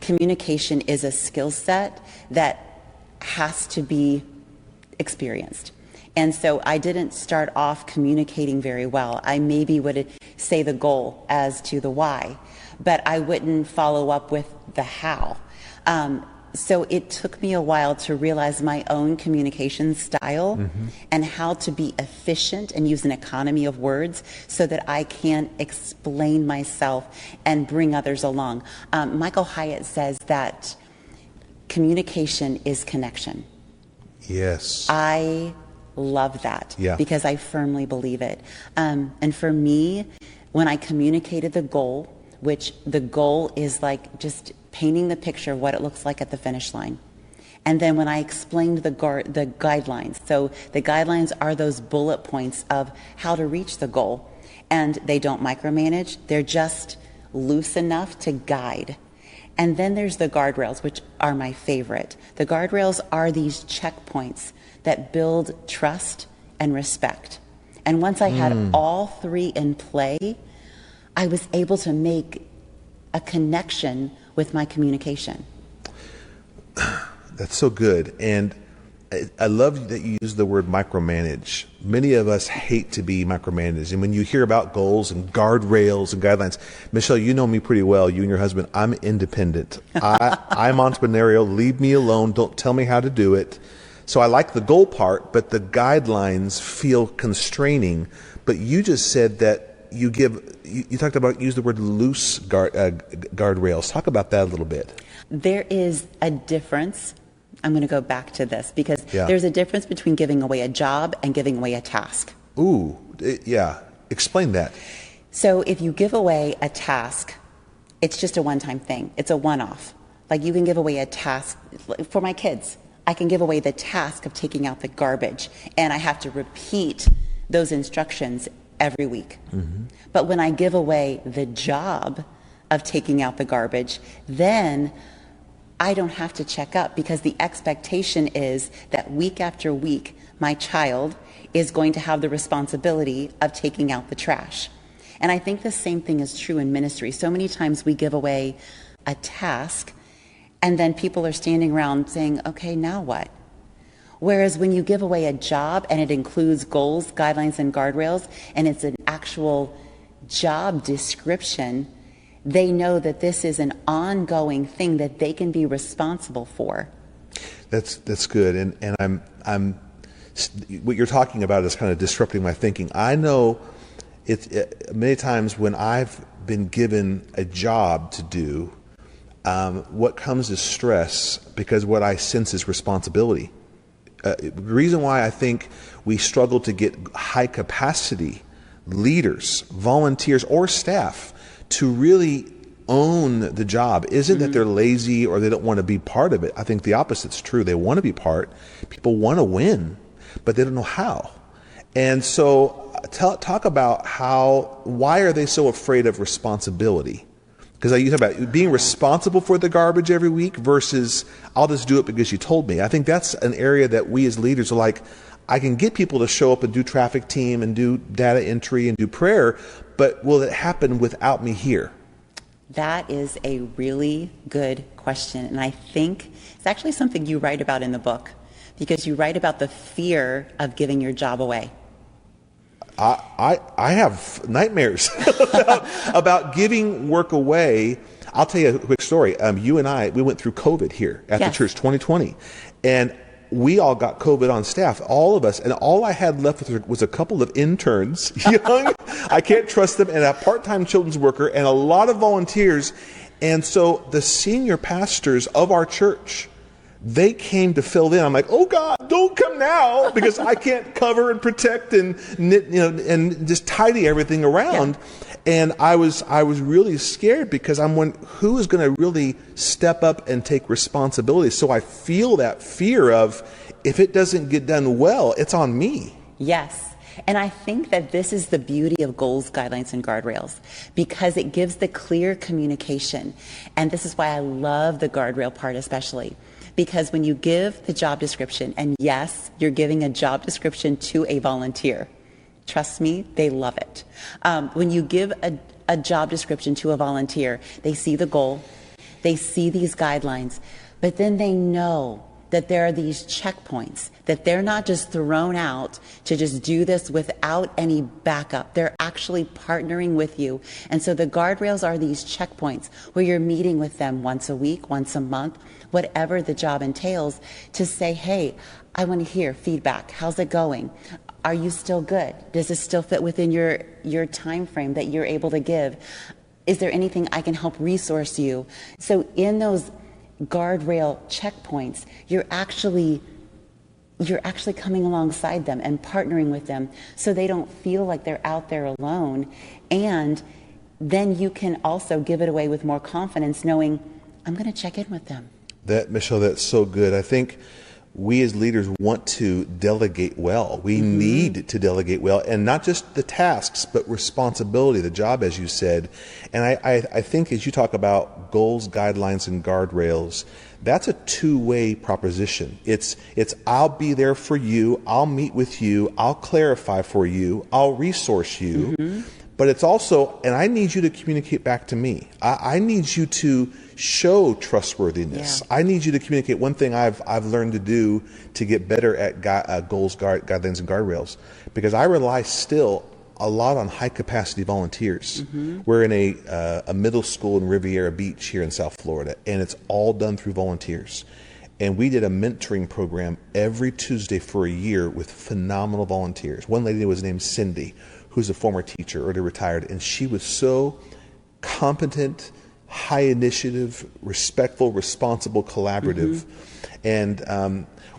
communication is a skill set that has to be experienced. And so I didn't start off communicating very well. I maybe would say the goal as to the why, but I wouldn't follow up with the how. So it took me a while to realize my own communication style and how to be efficient and use an economy of words so that I can explain myself and bring others along. Michael Hyatt says that communication is connection. Yes. I love that because I firmly believe it. And for me, when I communicated the goal, which the goal is like just painting the picture of what it looks like at the finish line. And then when I explained the guidelines, so the guidelines are those bullet points of how to reach the goal. And they don't micromanage, they're just loose enough to guide. And then there's the guardrails, which are my favorite. The guardrails are these checkpoints that build trust and respect. And once I had all three in play, I was able to make a connection with my communication. That's so good. And I love that you use the word micromanage. Many of us hate to be micromanaged. And when you hear about goals and guardrails and guidelines, Michelle, you know me pretty well, you and your husband, I'm independent. I'm entrepreneurial. Leave me alone. Don't tell me how to do it. So I like the goal part, but the guidelines feel constraining. But you just said that you talked about, use the word loose guardrails. Talk about that a little bit. There is a difference. I'm going to go back to this because there's a difference between giving away a job and giving away a task. Ooh, yeah. Explain that. So if you give away a task, it's just a one-time thing. It's a one-off. Like you can give away a task for my kids. I can give away the task of taking out the garbage, and I have to repeat those instructions every week. But when I give away the job of taking out the garbage, then I don't have to check up because the expectation is that week after week, my child is going to have the responsibility of taking out the trash. And I think the same thing is true in ministry. So many times we give away a task and then people are standing around saying, okay, now what? Whereas when you give away a job and it includes goals, guidelines, and guardrails, and it's an actual job description, they know that this is an ongoing thing that they can be responsible for. That's good. And I'm what you're talking about is kind of disrupting my thinking. I know many times when I've been given a job to do, what comes is stress because what I sense is responsibility. The reason why I think we struggle to get high capacity leaders, volunteers, or staff to really own the job isn't that they're lazy or they don't want to be part of it. I think the opposite's true. They want to be part. People want to win, but they don't know how. And so talk about why are they so afraid of responsibility? Because you talk about being responsible for the garbage every week versus I'll just do it because you told me. I think that's an area that we as leaders are like, I can get people to show up and do traffic team and do data entry and do prayer, but will it happen without me here? That is a really good question. And I think it's actually something you write about in the book because you write about the fear of giving your job away. I have nightmares about giving work away. I'll tell you a quick story. You and I, we went through COVID here at the church 2020, and we all got COVID on staff, all of us, and all I had left was a couple of interns, young, I can't trust them, and a part-time children's worker, and a lot of volunteers. And so the senior pastors of our church, they came to fill in. I'm like, oh God, don't come now because I can't cover and protect and knit, and just tidy everything around. And I was really scared because I'm wondering who is going to really step up and take responsibility. So I feel that fear of if it doesn't get done well, it's on me. Yes. And I think that this is the beauty of goals, guidelines, and guardrails because it gives the clear communication. And this is why I love the guardrail part especially. Because when you give the job description, and yes, you're giving a job description to a volunteer, trust me, they love it. When you give a job description to a volunteer, they see the goal, They see these guidelines, but then they know that there are these checkpoints, that they're not just thrown out to just do this without any backup. They're actually partnering with you. And so the guardrails are these checkpoints where you're meeting with them once a week, once a month, whatever the job entails, to say, hey, I want to hear feedback. How's it going? Are you still good? Does this still fit within your time frame that you're able to give? Is there anything I can help resource you? So in those guardrail checkpoints, you're actually coming alongside them and partnering with them so they don't feel like they're out there alone. And then you can also give it away with more confidence, knowing I'm going to check in with them. Michelle, that's so good. I think we as leaders want to delegate well. We need to delegate well, and not just the tasks, but responsibility, the job, as you said. And I think as you talk about goals, guidelines, and guardrails, that's a two-way proposition. It's I'll be there for you, I'll meet with you, I'll clarify for you, I'll resource you. But it's also, and I need you to communicate back to me. I need you to show trustworthiness. Yeah. I need you to communicate. One thing I've learned to do to get better at goals, guidelines, and guardrails, because I rely still a lot on high capacity volunteers. We're in a middle school in Riviera Beach here in South Florida, and it's all done through volunteers. And we did a mentoring program every Tuesday for a year with phenomenal volunteers. One lady was named Cindy, who's a former teacher, early retired, and she was so competent, high initiative, respectful, responsible, collaborative. And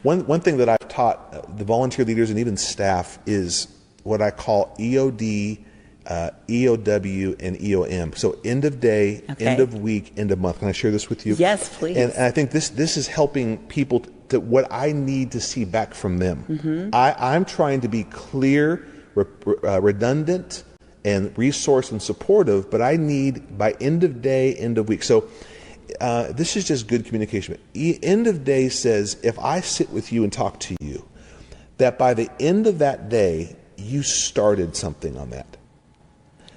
one thing that I've taught the volunteer leaders and even staff is what I call EOD, EOW, and EOM. So end of day, end of week, end of month. Can I share this with you? Yes, please. And I think this is helping people to what I need to see back from them. I'm trying to be clear, redundant, and resource and supportive, but I need by end of day, end of week. So this is just good communication. End of day says, if I sit with you and talk to you, that by the end of that day, you started something on that.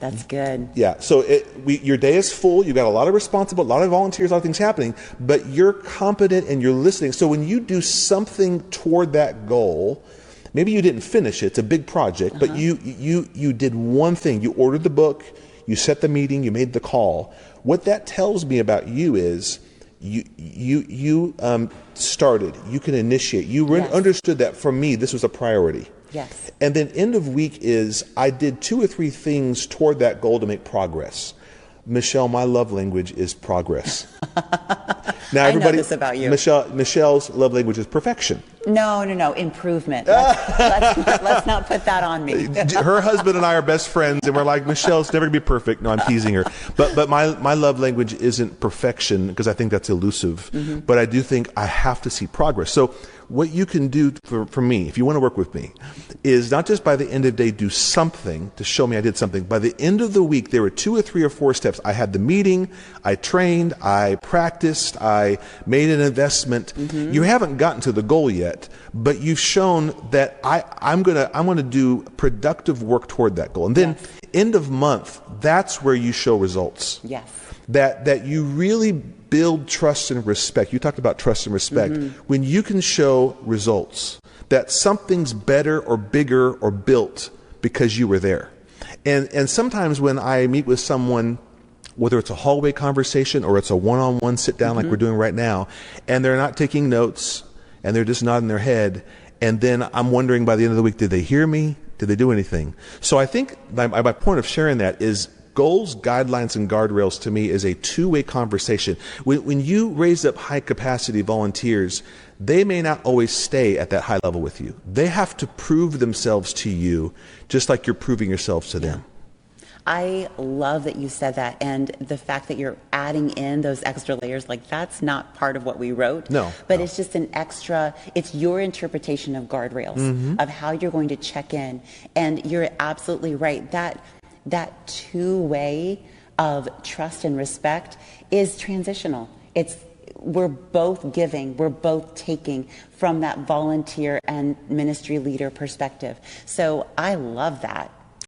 That's good. Yeah. So your day is full. You've got a lot of responsibility, a lot of volunteers, a lot of things happening, but you're competent and you're listening. So when you do something toward that goal, maybe you didn't finish it. It's a big project, but you did one thing. You ordered the book, you set the meeting, you made the call. What that tells me about you is you started. You can initiate. You understood that for me, this was a priority. Yes. And then end of week is I did 2 or 3 things toward that goal to make progress. Michelle, my love language is progress. Now, everybody, I know this about you. Michelle's love language is perfection. No, improvement. Let's not put that on me. Her husband and I are best friends, and we're like, Michelle's never going to be perfect. No, I'm teasing her. But my love language isn't perfection, because I think that's elusive. But I do think I have to see progress. So what you can do for me, if you want to work with me, is not just by the end of the day do something to show me I did something. By the end of the week, there were 2 or 3 or 4 steps. I had the meeting, I trained, I practiced, I made an investment. You haven't gotten to the goal yet, but you've shown that I'm gonna do productive work toward that goal. And then end of month, that's where you show results. Yes. That you really build trust and respect. You talked about trust and respect. When you can show results, that something's better or bigger or built because you were there. And sometimes when I meet with someone, whether it's a hallway conversation or it's a one-on-one sit down like we're doing right now, and they're not taking notes and they're just nodding their head, and then I'm wondering by the end of the week, did they hear me? Did they do anything? So I think my point of sharing that is goals, guidelines, and guardrails to me is a two-way conversation. When you raise up high-capacity volunteers, they may not always stay at that high level with you. They have to prove themselves to you, just like you're proving yourselves to them. I love that you said that, and the fact that you're adding in those extra layers, like that's not part of what we wrote. No. It's just an extra, it's your interpretation of guardrails, of how you're going to check in. And you're absolutely right. That two-way of trust and respect is transitional. We're both giving, we're both taking from that volunteer and ministry leader perspective. So I love that.